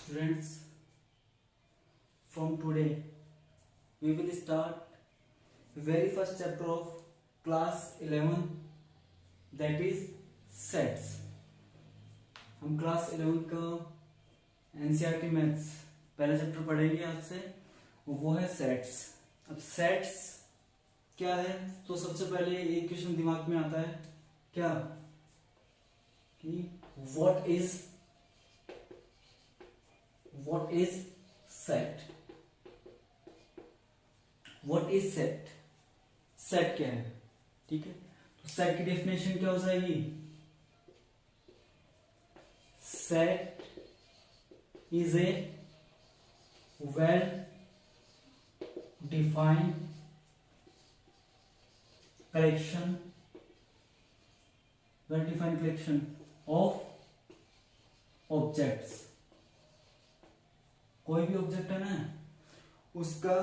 Students, from today we will start very first chapter of class 11, that is sets. हम class 11 का NCERT maths पहला chapter पढ़ेंगे आज से, वो है सेट्स. अब सेट्स क्या है, तो सबसे पहले एक क्वेश्चन दिमाग में आता है क्या कि what is set. What is set, set क्या है. ठीक है, तो सेट की डेफिनेशन क्या हो जाएगी. Set is a well defined collection of objects. कोई भी ऑब्जेक्ट है ना, उसका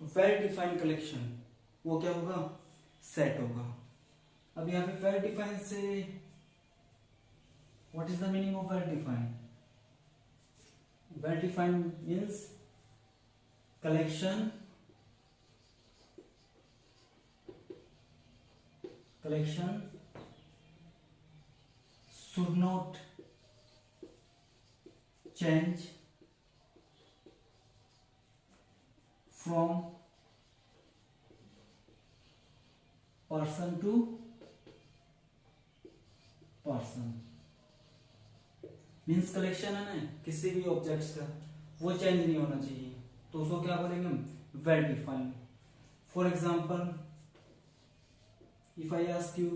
वेल डिफाइंड कलेक्शन, वो क्या होगा, सेट होगा. अब यहाँ पे वेल डिफाइंड से what is the meaning of well defined. Well defined means collection should not change from person to person. Means collection है ना किसी भी ऑब्जेक्ट्स का, वो चेंज नहीं होना चाहिए, तो उसको क्या बोलेंगे हम, well defined. For example, if I ask you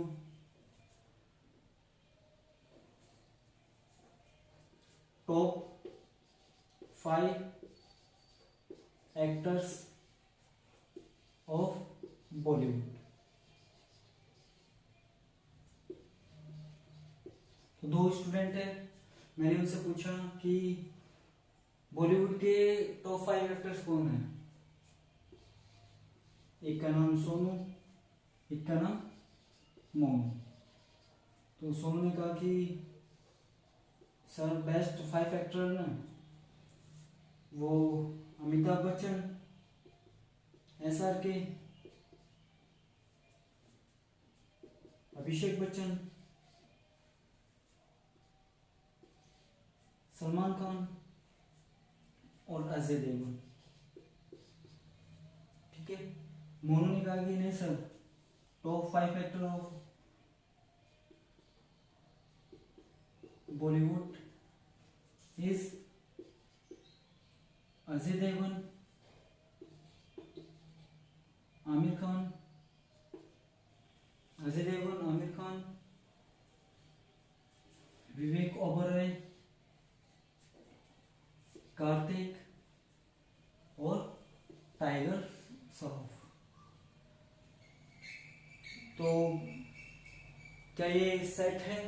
top 5 actors of Bollywood, तो दो स्टूडेंट है, मैंने उनसे पूछा कि बॉलीवुड के टॉप 5 एक्टर्स कौन है. एक का नाम सोनू, एक का नाम मोनू. तो सोनू ने कहा कि सर बेस्ट 5 एक्टर ना, वो अमिताभ बच्चन, SRK, अभिषेक बच्चन, सलमान खान और अजय देवगन. ठीक है, मोनू ने कहा कि नहीं sir, top 5 actor of Bollywood is Ajay Devgan, Aamir Khan, Vivek Oberoi, Kartik और टाइगर श्रॉफ. तो क्या ये सेट है,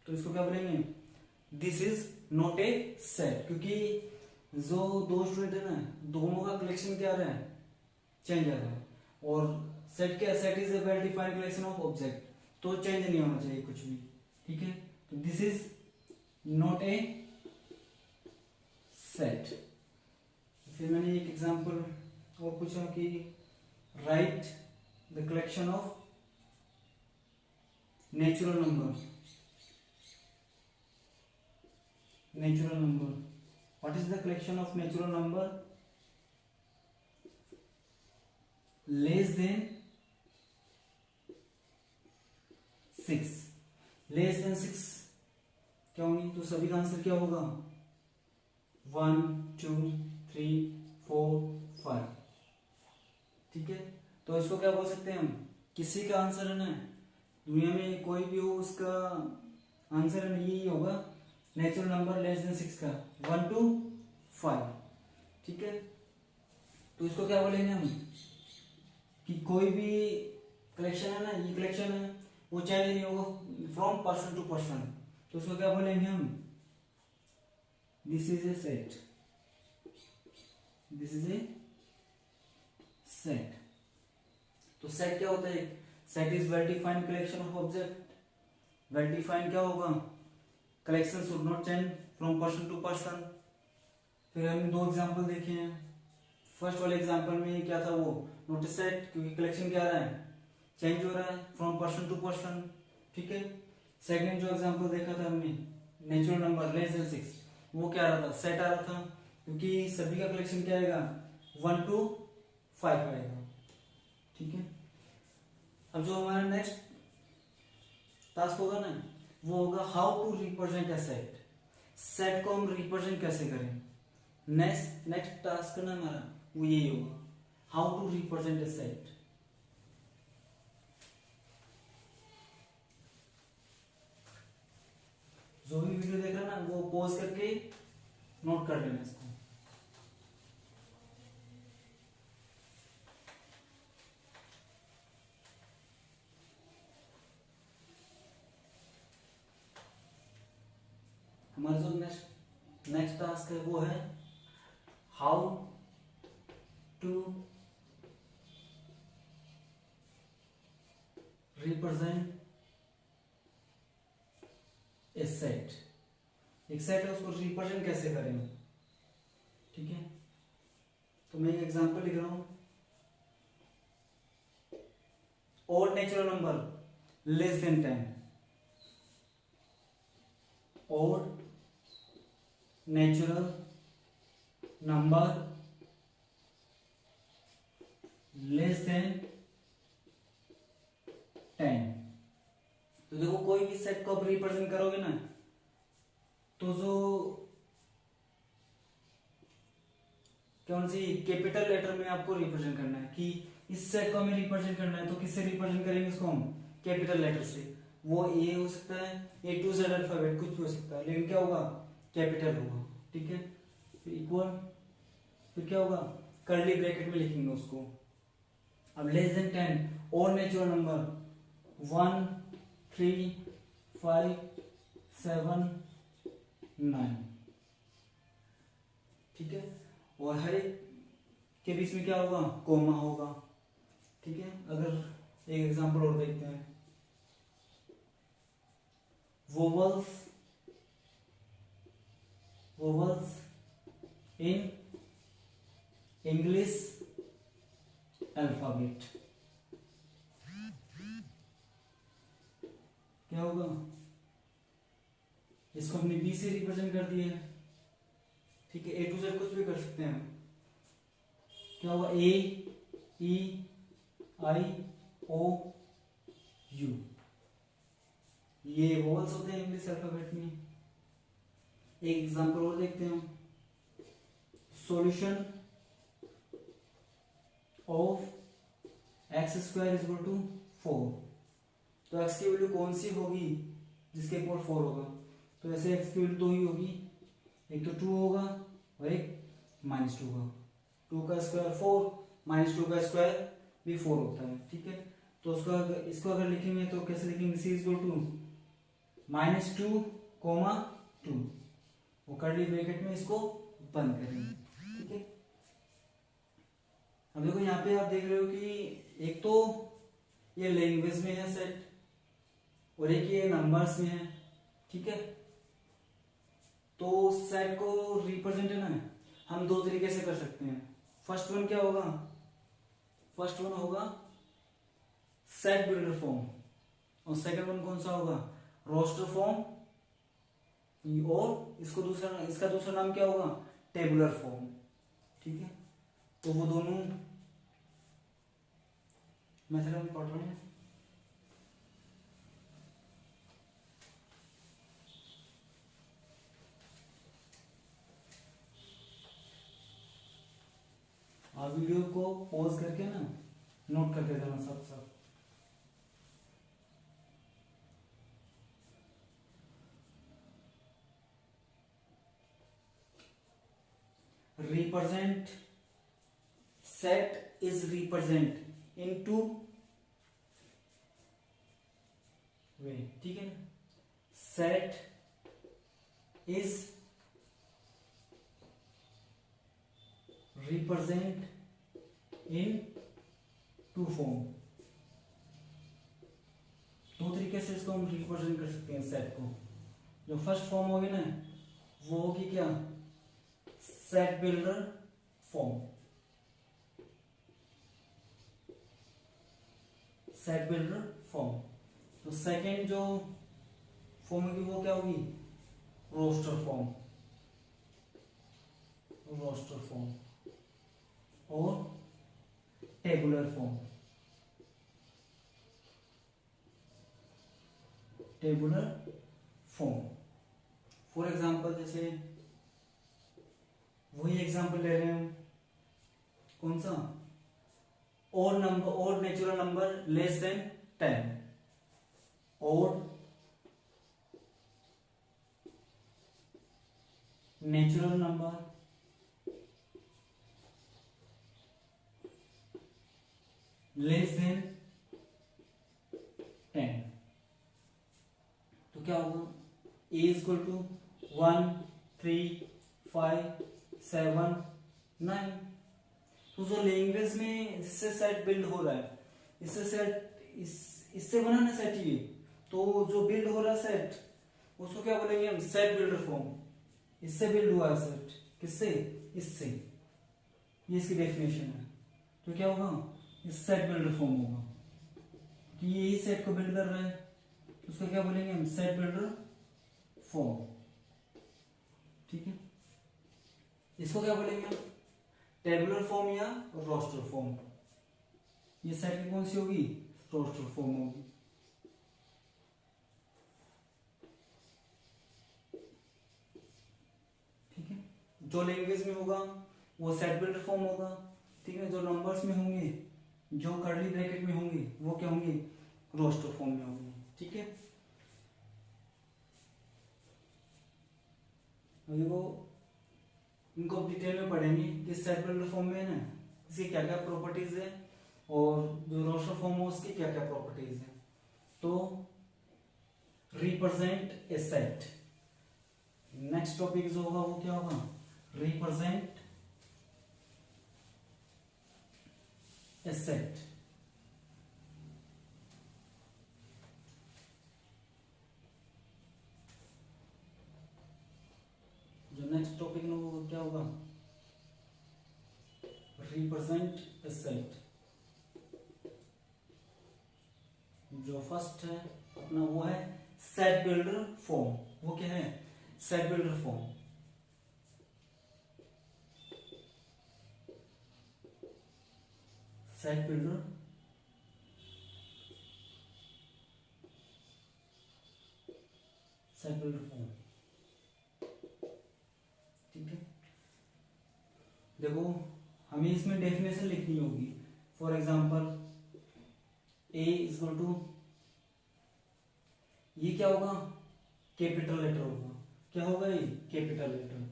तो इसको क्या बोलेंगे, this is not A set, क्योंकि जो दो स्टूडेंट है ना, दोनों का कलेक्शन क्या रहा है, चेंज आ रहा है. और सेट क्या, set is a well defined collection of object, तो चेंज नहीं होना चाहिए कुछ भी. ठीक है, तो this is not A set. फिर मैंने एक एग्जांपल और पूछा कि write the collection of natural number. What is the collection of natural number less than 6? Less than 6 क्या होंगी, तो सभी का आंसर क्या होगा, 1 2 3 4 5. ठीक है, तो इसको क्या बोल सकते हैं हम, किसी का आंसर है ना, दुनिया में कोई भी हो उसका आंसर है यही होगा, नेचुरल नंबर लेस देन 6 का 1 to 5. ठीक है, तो इसको क्या बोलेंगे हम, कि कोई भी कलेक्शन है ना, ये कलेक्शन है, वो चेंज नहीं होगा फ्रॉम पर्सन टू पर्सन, तो इसको क्या बोलेंगे हम, दिस इज ए सेट. तो सेट क्या होता है, set is well defined collection of object. Well defined क्या होगा, collection should not change from person to person. फिर हमने दो एग्जांपल देखे हैं। फर्स्ट वाले एग्जांपल में क्या था, वो नोटिस सेट, क्योंकि कलेक्शन क्या रहा है, चेंज हो रहा है फ्रॉम पर्सन टू पर्सन, ठीक है। सेकंड जो एग्जांपल देखा था हमने, नेचुरल नंबर लेस देन 6, वो क्या रहा था, सेट आ रहा था, क्योंकि सभी का कलेक्शन क्या आएगा, 1 to 5 आएगा, ठीक है। अब जो हमारा नेक्स्ट टास्क होगा ना, वो होगा how to represent a set. Set को हम रिप्रेजेंट कैसे करें। नेक्स्ट टास्क ना हमारा वो यही होगा, how to represent a set. जो भी वीडियो देख रहा है ना, वो पॉज करके नोट कर लेना इसको। हमारा जो नेक्स्ट टास्क है वो है how to represent a set. एक सेट है, उसको रिप्रेजेंट कैसे करेंगे, ठीक है। तो मैं एक एग्जांपल लिख रहा हूं, odd natural number less than 10, odd natural number less than 10। तो देखो कोई भी सेट को आप रिप्रेजेंट करोगे ना, तो जो क्या होना चाहिए, कैपिटल लेटर में आपको रिप्रेजेंट करना है कि इस सेट को हमें रिप्रेजेंट करना है, तो किससे रिप्रेजेंट करेंगे उसको हम, कैपिटल लेटर से। वो ए हो सकता है, ए टू जेड अल्फाबेट कुछ भी हो सकता है, लेकिन क्या होगा, कैपिटल होगा, ठीक है। फिर इक्वल, फिर क्या होगा, कर्ली ब्रैकेट में लिखेंगे उसको। अब लेस देन 10 और नेचुरल नंबर 1 3 5 7 9, ठीक है। और हर एक के बीच में क्या होगा, कोमा होगा, ठीक है। अगर एक एग्जांपल और देखते हैं, वोवल्स इन इंग्लिश अल्फाबेट, क्या होगा, इसको हमने बी से रिप्रेजेंट कर दिया है, ठीक है। ए टू जेड कुछ भी कर सकते हैं, क्या होगा, ए ई आई ओ यू, ये वोवल्स होते हैं इंग्लिश अल्फाबेट में। एक एग्जांपल और देखते हैं, solution of X square is equal to 4। तो एक्स की वैल्यू कौन सी होगी जिसके ऊपर 4 होगा, तो ऐसे एक्स की वैल्यू दो ही होगी, एक तो 2 होगा और एक -2 होगा। 2 का स्क्वायर 4, -2 का स्क्वायर भी 4 होता है, ठीक है। तो इसको अगर लिखेंगे तो कैसे लिखेंगे, सी इज इक्वल टू -2, 2, वो कर्ली ब्रैकेट में इसको बंद करेंगे, ठीक है। अब देखो यहाँ पे आप देख रहे हो कि एक तो ये लैंग्वेज में है सेट और एक ये नंबर्स में है, ठीक है। तो सेट को रिप्रेजेंट है ना, हम दो तरीके से कर सकते हैं। फर्स्ट वन क्या होगा, फर्स्ट वन होगा सेट बिल्डर फॉर्म, और सेकंड वन कौन सा होगा, रोस्टर फॉर्म, और इसका दूसरा नाम क्या होगा, टेबुलर फॉर्म, ठीक है। तो वो दोनों मेथड हम पढ़ रहे हैं। आप वीडियो को पॉज करके ना नोट करके जाना सब सब। represent, set is represent in two way, ठीक है ना। set is represent in two form, दो तरीके से इसको हम रिप्रेजेंट कर सकते हैं सेट को, जो फर्स्ट फॉर्म होगी ना वो होगी क्या, set builder form. Set builder form. तो सेकेंड जो फॉर्म होगी वो क्या होगी, रोस्टर फॉर्म। रोस्टर फॉर्म और tabular form. Tabular form. For example जैसे वही एग्जांपल ले रहे हैं हम, कौन सा, odd number, odd natural number less than 10। Odd natural number less than 10। तो क्या होगा, a इक्वल टू 1 3 5 7 9। तो जो लैंग्वेज में जिससे सेट बिल्ड हो रहा है, इससे सेट इससे बना ना सेट ये, तो जो बिल्ड हो रहा है सेट उसको क्या बोलेंगे हम, सेट बिल्डर फॉर्म। इससे बिल्ड हुआ है सेट, किससे, इससे, ये इसकी डेफिनेशन है। तो क्या होगा, इस सेट बिल्डर फॉर्म होगा कि यही सेट को बिल्ड कर रहा है, उसको क्या बोलेंगे हम, सेट बिल्डर फॉर्म। ठीक है, इसको क्या बोलेंगे हम, टेबुलर फॉर्म या रोस्टर फॉर्म। ये सेट की कौन सी होगी, रोस्टर फॉर्म होगी। ठीक है, जो लैंग्वेज में होगा वो सेट बिल्डर फॉर्म होगा। ठीक है, जो नंबर्स में होंगे, जो कर्ली ब्रैकेट में होंगे, वो क्या होंगे, रोस्टर फॉर्म में होंगे। ठीक है, देखो इनको अब डिटेल में पढ़ेंगे कि सेट बिल्डर फॉर्म में है ना इसकी क्या क्या प्रॉपर्टीज है और जो रोस्टर फॉर्म है उसकी क्या क्या प्रॉपर्टीज है। तो represent a set, next topic जो होगा वो क्या होगा, रिप्रेजेंट ए सेट। जो नेक्स्ट टॉपिक में वो क्या होगा, रिप्रेजेंट ए सेट। जो फर्स्ट है अपना वो है सेट बिल्डर फॉर्म। वो क्या है, set builder form. Set builder set builder form. ठीक है, देखो हमें इसमें डेफिनेशन लिखनी होगी। For example A equal to, ये क्या होगा, कैपिटल लेटर होगा। क्या होगा ये, कैपिटल लेटर।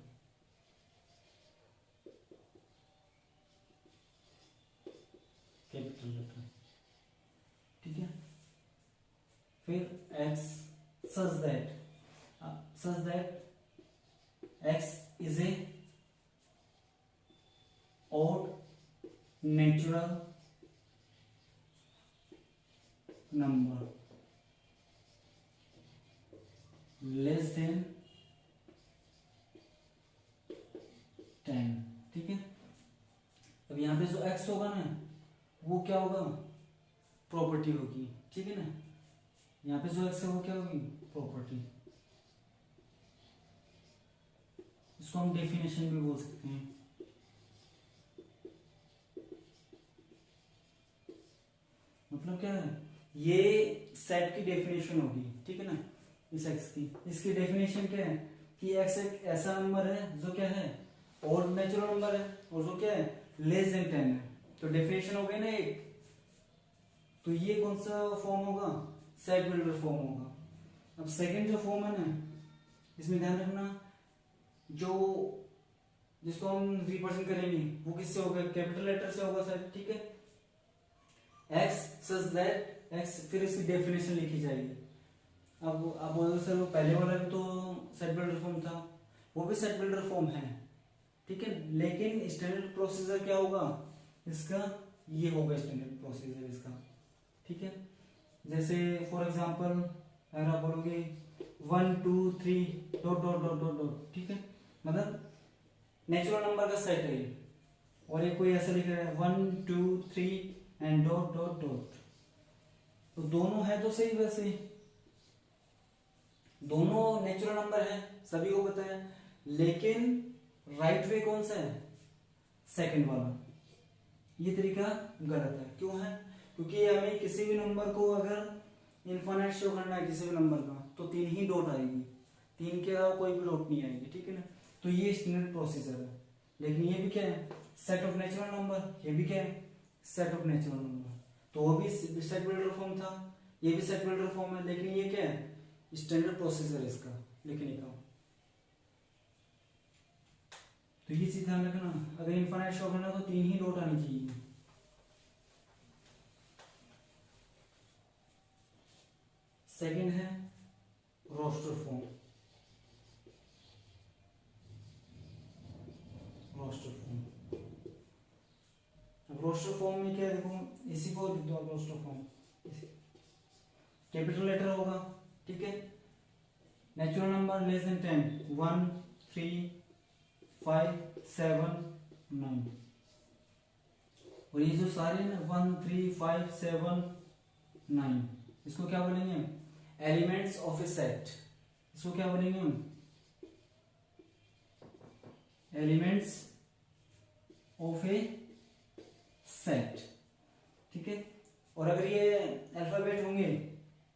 Capital letter. ठीक है, फिर x such that X is A odd natural number less than 10। ठीक है, अब यहां पे जो x होगा ना वो क्या होगा, प्रॉपर्टी होगी। ठीक है ना, यहां पे जो x है वो क्या होगी, प्रॉपर्टी। इसको हम डेफिनेशन भी बोल सकते हैं। मतलब क्या है, ये सेट की डेफिनेशन होगी। ठीक है ना, इस एक्स की, इसकी डेफिनेशन क्या है कि एक्स एक ऐसा नंबर है जो क्या है, और नेचुरल नंबर है, और जो क्या है, लेस देन 10 है। तो डेफिनेशन हो गई ना एक, तो ये कौन सा फॉर्म होगा, सेट बिल्डर फॉर्म होगा। अब सेकंड जो फॉर्म है ना, इसमें ध्यान रखना, जो जिसको हम रिप्रेजेंट करेंगे वो किससे होगा, कैपिटल लेटर से होगा सर। ठीक है, एक्स सच दैट एक्स, फिर इसकी डेफिनेशन लिखी जाएगी। अब आप बोलोगे सर वो पहले वाला भी तो सेट बिल्डर फॉर्म था, वो भी सेट बिल्डर फॉर्म है। ठीक है, लेकिन स्टैंडर्ड प्रोसीजर क्या होगा इसका, ये होगा स्टैंडर्ड प्रोसीजर इसका। ठीक है, जैसे फॉर एग्जांपल अगर आप बोलोगे 1 2 3 dot dot dot dot dot, ठीक है, मतलब नेचुरल नंबर का सेट है ये। और ये कोई ऐसा लिख रहा है 1 2 3 एंड डॉट डॉट डॉट, तो दोनों है तो सही, वैसे दोनों नेचुरल नंबर है, सभी को पता है, लेकिन राइट वे कौन सा है, सेकंड वाला। ये तरीका गलत है, क्यों है, क्योंकि हमें किसी भी नंबर को अगर इनफाइनाइट शो करना है किसी भी नंबर का, तो 3 ही डॉट आएगी, 3 के अलावा कोई भी डॉट नहीं आएगी, ठीक है ना। तो ये स्टैंडर्ड प्रोसीजर है। लेकिन ये भी क्या है, सेट ऑफ नेचुरल नंबर, ये भी क्या है, सेट ऑफ नेचुरल नंबर। तो वो भी सेट बिल्डर फॉर्म था, ये भी सेट बिल्डर फॉर्म है, लेकिन ये क्या है, स्टैंडर्ड प्रोसीजर है इसका लिखने का। तो ये चीज ध्यान रखना, अगर इनफाइनाइट शो करना तो 3 ही डॉट आनी चाहिए। सेकंड है रोस्टर फॉर्म। रोस्टर फॉर्म, अब रोस्टर फॉर्म में क्या, देखो इसी को लिख दो आप, रोस्टर फॉर्म कैपिटल लेटर होगा, ठीक है, नेचुरल नंबर लेस देन 10 1 3 5 7 9, और ये जो सारे ना 1 3 5 7 9, इसको क्या बोलेंगे, एलिमेंट्स ऑफ ए सेट। इसको क्या बोलेंगे हम, एलिमेंट्स ऑफ ए सेट, ठीक है। और अगर ये अल्फाबेट होंगे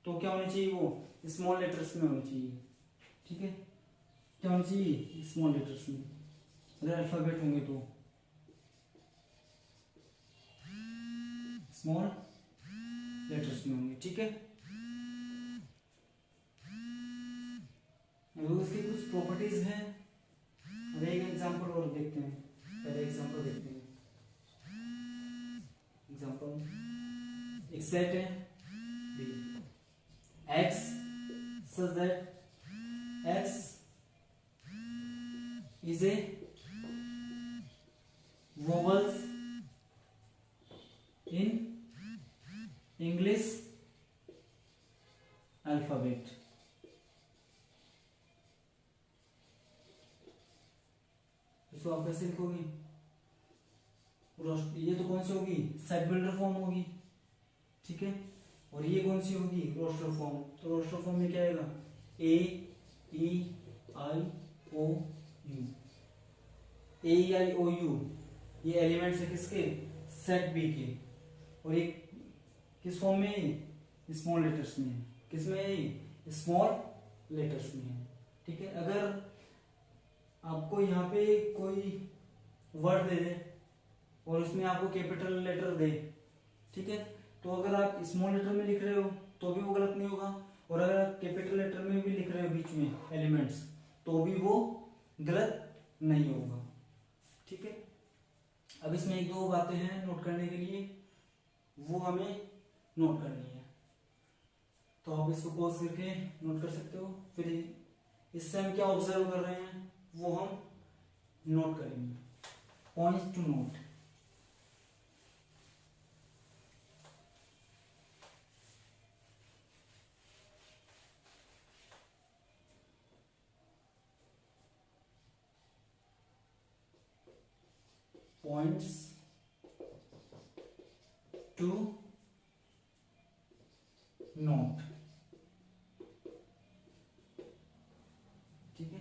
तो क्या होने चाहिए, वो स्मॉल लेटर्स में होनी चाहिए, ठीक है, क्या होनी चाहिए, स्मॉल लेटर्स में। अगर अल्फाबेट होंगे तो स्मॉल लेटर्स में होंगे, ठीक है। इसकी कुछ प्रॉपर्टीज हैं, अब एक एग्जांपल और देखते हैं, पहले एग्जांपल देखते हैं। एग्जांपल, एक सेट है x such that x is a vowels in English alphabet। इसको आप कैसे लिखोगे, ये तो कौन सी होगी, सेट बिल्डर फॉर्म होगी, ठीक है, और ये कौन सी होगी, रोस्टर फॉर्म। तो रोस्टर फॉर्म में क्या आएगा, A E I O U, A E I O U, ये एलिमेंट्स है किसके, सेट बी के, और ये किस फॉर्म में है, स्मॉल लेटर्स में है, किसमें है, स्मॉल लेटर्स में है, ठीक है। अगर आपको यहाँ पे कोई वर्ड दे दे और उसमें आपको कैपिटल लेटर दे, ठीक है, तो अगर आप स्मॉल लेटर में लिख रहे हो तो भी वो गलत नहीं होगा, और अगर आप कैपिटल लेटर में भी लिख रहे हो बीच में एलिमेंट्स, तो भी वो गलत नहीं होगा, ठीक है। अब इसमें एक दो बातें हैं नोट करने के लिए, वो हमें नोट करनी है, तो आप इसको पॉज करके नोट कर सकते हो। फिर इससे हम क्या ऑब्जर्व कर रहे हैं वो हम नोट करेंगे, points to note. Points to note, ठीक है।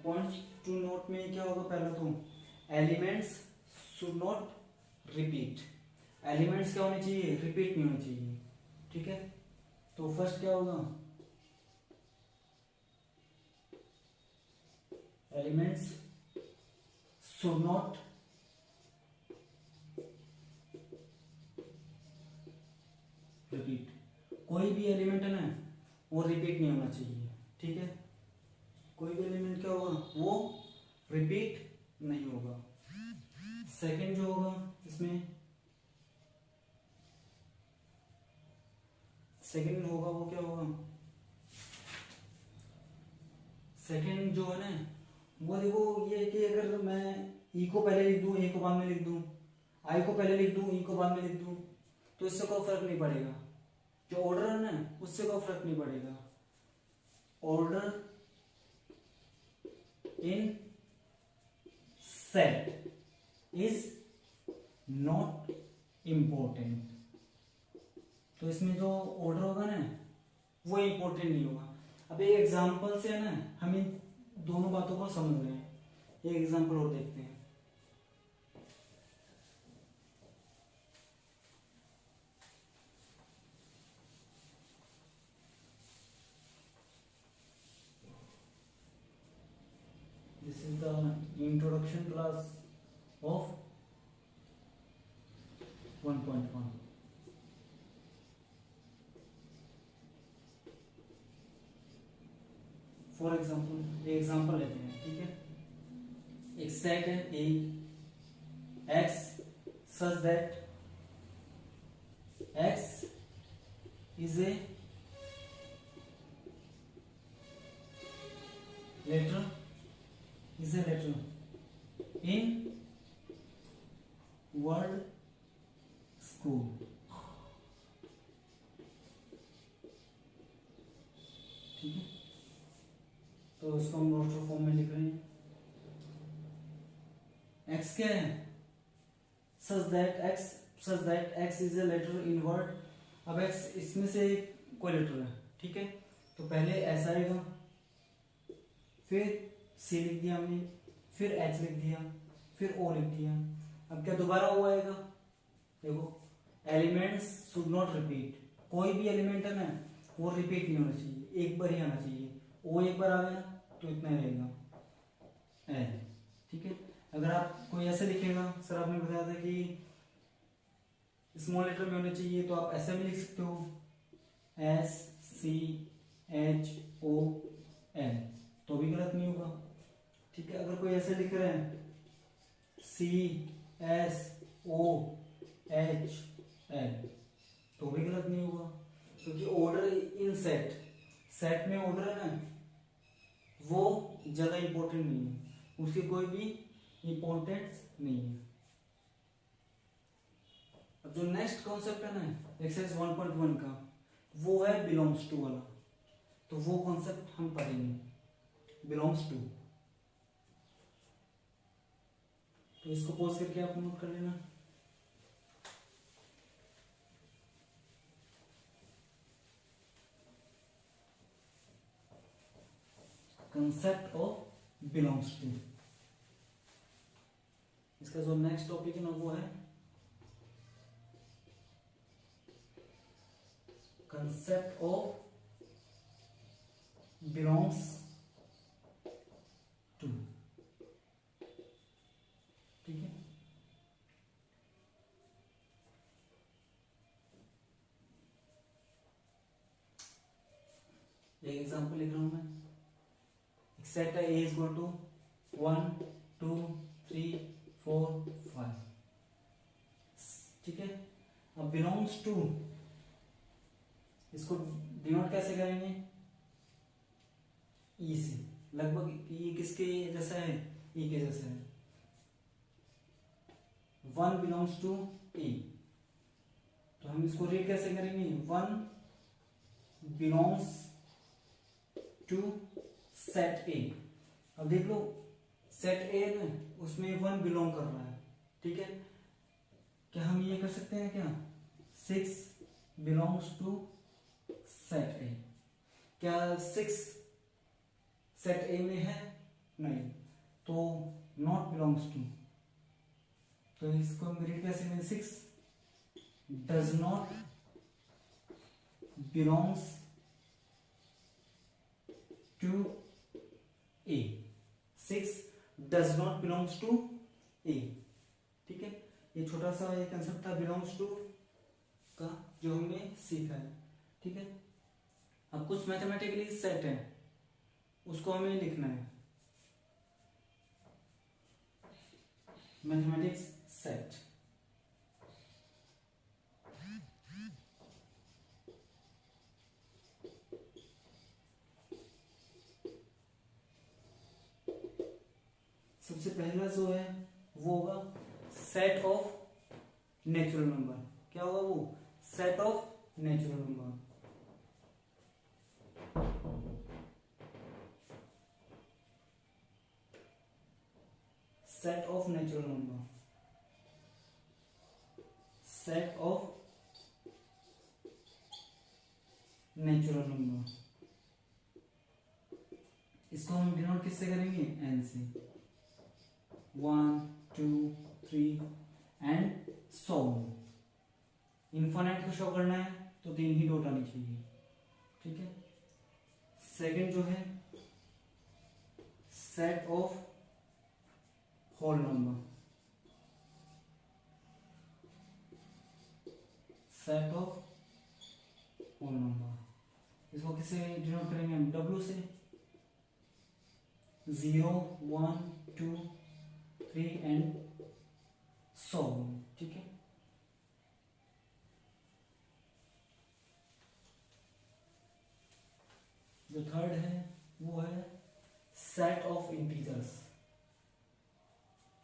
पॉइंट्स टू नोट में क्या होगा, पहला तो elements should not repeat, elements क्या होने चाहिए, रिपीट नहीं होने चाहिए, ठीक है। तो फर्स्ट क्या होगा, एलिमेंट्स शुड नॉट रिपीट, कोई भी एलिमेंट है ना वो रिपीट नहीं होना चाहिए, ठीक है। कोई भी एलिमेंट क्या होगा, वो रिपीट नहीं होगा। सेकंड जो होगा इसमें, सेकंड होगा वो क्या होगा, सेकंड जो है ना वो देखो ये कि अगर मैं ई को पहले लिख दूं, ए को बाद में लिख दूं, आई को पहले लिख दूं, ई को बाद में लिख दूं, तो इससे कोई फर्क नहीं पड़ेगा, जो ऑर्डर है ना उससे कोई फर्क नहीं पड़ेगा। order in set is not important। तो इसमें जो ऑर्डर होगा ना वो इंपॉर्टेंट नहीं होगा। अब एक एग्जांपल से ना हम इन दोनों बातों को समझ रहे हैं। एक एग्जांपल और देखते हैं। This is the introduction class of 1.1। For example लेते हैं, ठीक है। एक सेट है A X such that X is a letter in word school। ठीक है, तो इसको हम रोस्टर फॉर्म में लिख रहे हैं। x क्या है? such that x is a letter in word। अब x इसमें से कोई लेटर है, ठीक है। तो पहले s आएगा, फिर c लिख दिया हमने, फिर h लिख दिया, फिर o लिख दिया। अब क्या दोबारा o आएगा? देखो, एलिमेंट्स शुड नॉट रिपीट। कोई भी एलिमेंट है ना वो रिपीट नहीं होना चाहिए, एक बार ही आना चाहिए। o एक बार आ गया तो इतना ही रहेगा l, ठीक है। अगर आप कोई ऐसे लिखेगा, सर आपने बताया था कि स्मॉल लेटर में होने चाहिए, तो आप ऐसे भी लिख सकते हो SCHOL, तो भी गलत नहीं होगा, ठीक है। अगर कोई ऐसे लिख रहे हैं CSOHL, तो भी गलत नहीं होगा, क्योंकि ऑर्डर इन सेट में ऑर्डर है ना वो ज्यादा इंपॉर्टेंट नहीं है, उसकी कोई भी इंपॉर्टेंस नहीं है। अब जो नेक्स्ट कॉन्सेप्ट है ना एक्सरसाइज 1.1 का, वो है बिलोंग्स टू वाला। तो वो कॉन्सेप्ट हम पढ़ेंगे, बिलोंग्स टू। तो इसको पॉज करके आप नोट कर लेना। Concept of belongs to. इसका जो नेक्स्ट टॉपिक है ना वो है कंसेप्ट ऑफ बिलोंग्स टू, ठीक है। एक एग्जांपल लिख रहा हूं मैं। सेट है A is equal to 1 2 3 4 5, ठीक है। अब बिलोंग्स टू, इसको डिनोट कैसे करेंगे? ई से। लगभग ई किसके जैसा है? ई के जैसा है। 1 बिलोंग्स टू ए, तो हम इसको रीड कैसे करेंगे? 1 बिलोंग्स टू सेट ए। अब देख लो, सेट ए में उसमें 1 बिलोंग कर रहा है, ठीक है। क्या हम ये कर सकते हैं क्या? 6 बिलोंग्स टू सेट ए। क्या 6 सेट ए में है? नहीं, तो नॉट बिलोंग्स टू। तो इसको हम रीड कैसे करेंगे? 6 does not belongs to A. 6 does not belongs to A, ठीक है। ये छोटा सा ये कंसेप्ट था बिलोंग्स टू का, जो हमने सीखा है, ठीक है। अब कुछ मैथमेटिकली सेट है, उसको हमें लिखना है। मैथमेटिक्स सेट, सबसे पहला जो है वो होगा सेट ऑफ नेचुरल नंबर। क्या होगा वो? Set of natural number. Set of natural number, set of natural number, इसको हम डिनोट किससे करेंगे, n से, 1 2 3 एंड सो ऑन। इनफाइनाइट को शो करना है तो 3 ही डॉट आनी चाहिए, ठीक है। सेकंड जो है set of whole number, set of whole number, इसको किससे डिनोट करेंगे हम, W से, 0 1 2 3 एंड सो ऑन, ठीक है। जो थर्ड है वो है set of integers.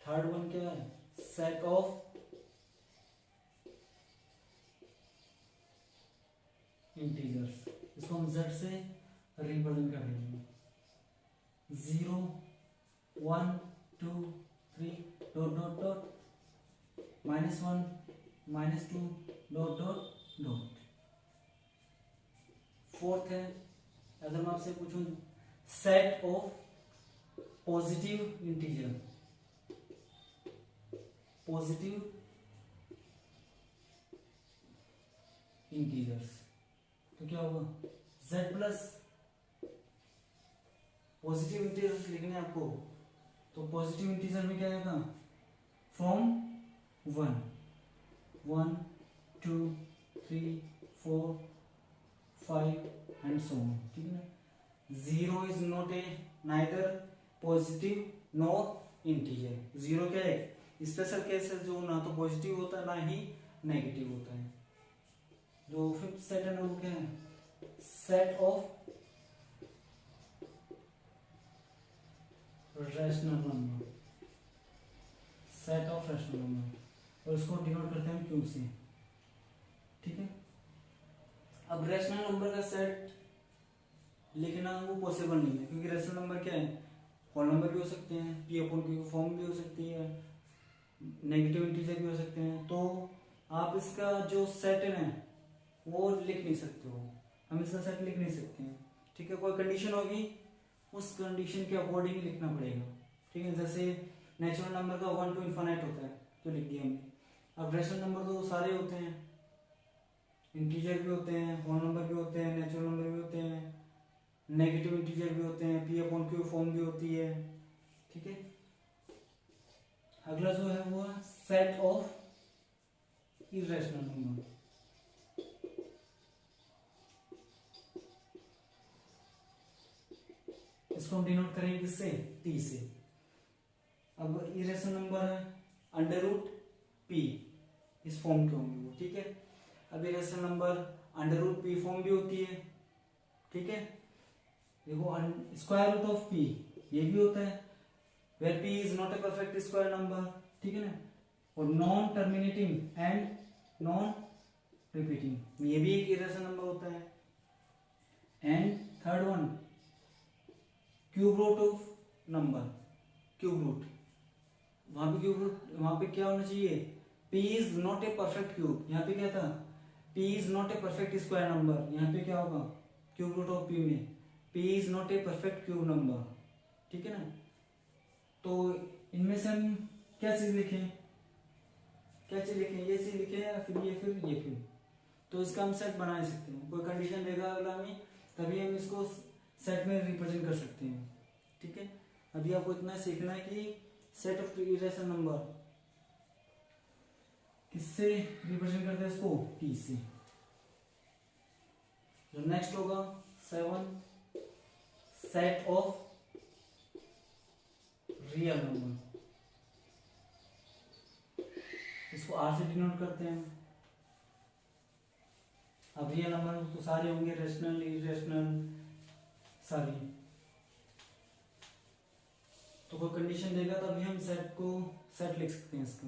Third one क्या है, सेट ऑफ इंटीजर्स, इसको हम z से रिप्रेजेंट करेंगे, 0 1 2 3 dot dot dot, -1 -2 dot dot dot. Fourth है, अगर मैं आपसे पूछूं set of positive integer, positive integers, तो क्या होगा, z प्लस, पॉजिटिव इंटीजर्स लिखने हैं आपको, तो पॉजिटिव इंटीजर में क्या आएगा, फ्रॉम 1 1 2 3 4 5 एंड सो ऑन, ठीक है ना। 0 is not A neither positive nor integer. 0 क्या है, स्पेशल केस है जो ना तो पॉजिटिव होता है ना ही नेगेटिव होता है। जो फिफ्थ सेट है ना वो क्या है, set of rational number, set of rational number, और इसको डिनोट करते हैं क्यू से, ठीक है। अब रैशनल नंबर का सेट लिखना वो पॉसिबल नहीं है, क्योंकि रैशनल नंबर क्या है, होल नंबर भी हो सकते हैं, पी अपॉन क्यू फॉर्म भी हो सकती है, नेगेटिव इंटीजर भी हो सकते हैं। तो आप इसका जो सेट है ना वो लिख नहीं सकते हो, हम इसका सेट लिख नहीं सकते हैं, ठीक है। कोई कंडीशन होगी, उस कंडीशन के अकॉर्डिंग लिखना पड़ेगा, ठीक है। जैसे नेचुरल नंबर का 1 to इनफाइनाइट होता है तो लिख दिया हमने। अब रैशनल नंबर तो सारे होते हैं, इंटीजर भी होते हैं, होल नंबर भी होते हैं, नेचुरल नंबर भी होते हैं, नेगेटिव इंटीजर भी होते हैं, पी अपॉन क्यू फॉर्म भी होती है, ठीक है। अगला जो है वो है सेट ऑफ इरेशनल नंबर, इसको हम डिनोट करेंगे किससे, टी से। अब इरेशनल नंबर है अंडर रूट पी, इस फॉर्म के होंगे वो, ठीक है। अब irrational number under root P form भी होती है, ठीक है। देखो स्क्वायर रूट ऑफ पी ये भी होता है, where P is not a perfect square number, ठीक है ना। और non terminating and non repeating ये भी एक इरेशनल नंबर होता है। And third one cube root of number, cube root, वहां पे क्यूब रूट, वहां पे क्या होना चाहिए, p is not a perfect cube, यहाँ पे क्या था, p is not a perfect square number, यहाँ पे क्या होगा, क्यूब रूट ऑफ p में p is not a perfect cube number, ठीक है ना। तो इनमें से हम क्या चीज लिखें, क्या चीज लिखें, ये चीज लिखें या फिर ये फिर ये फिर, तो इसका हम सेट बना सकते हैं। कोई कंडीशन देगा अगला में तभी हम इसको सेट में रिप्रेजेंट कर सकते हैं, ठीक है। अभी आपको इतना सीखना है कि सेट ऑफ इरेशनल नंबर किससे रिप्रेजेंट करते हैं, इसको टी से। जो नेक्स्ट होगा 7 सेट ऑफ रियल नंबर, इसको आर से डिनोट करते हैं। अब रियल नंबर तो सारे होंगे, रेशनल इरेशनल सारी, तो कोई कंडीशन देगा तभी हम सेट लिख सकते हैं। इसका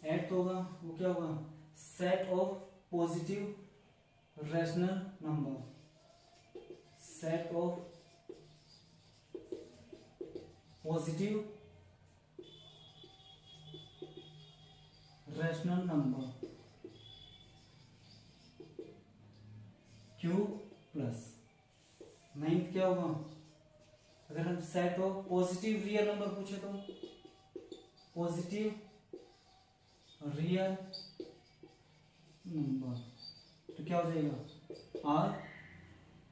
एट होगा वो क्या होगा, set of positive rational number, set of positive rational number cube plus 9th क्या होगा, अगर हम set of positive real number पूछे तो पॉजिटिव रियल नंबर तो क्या हो जाएगा, आर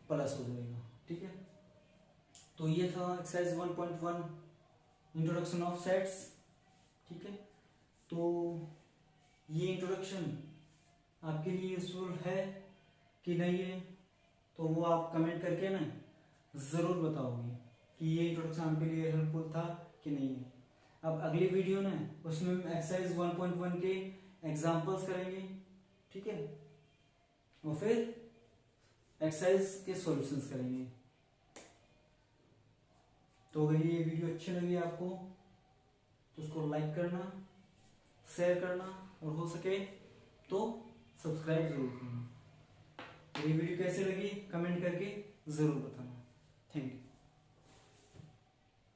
प्लस हो जाएगा। ठीक है, तो ये था एक्सरसाइज 1.1 इंट्रोडक्शन ऑफ सेट्स। ठीक है, तो ये इंट्रोडक्शन आपके लिए यूजफुल है कि नहीं है, तो वो आप कमेंट करके ना ज़रूर बताओगे कि ये इंट्रोडक्शन आपके लिए हेल्पफुल था कि नहीं है। अब अगली वीडियो ना उसमें हम एक्सरसाइज 1.1 के एग्जाम्पल्स करेंगे। ठीक है, और फिर एक्सरसाइज के सॉल्यूशंस करेंगे। तो अगर ये वीडियो अच्छी लगी आपको तो उसको लाइक करना, शेयर करना और हो सके तो सब्सक्राइब जरूर करना। ये वीडियो कैसे लगी कमेंट करके जरूर बताना। Thank you.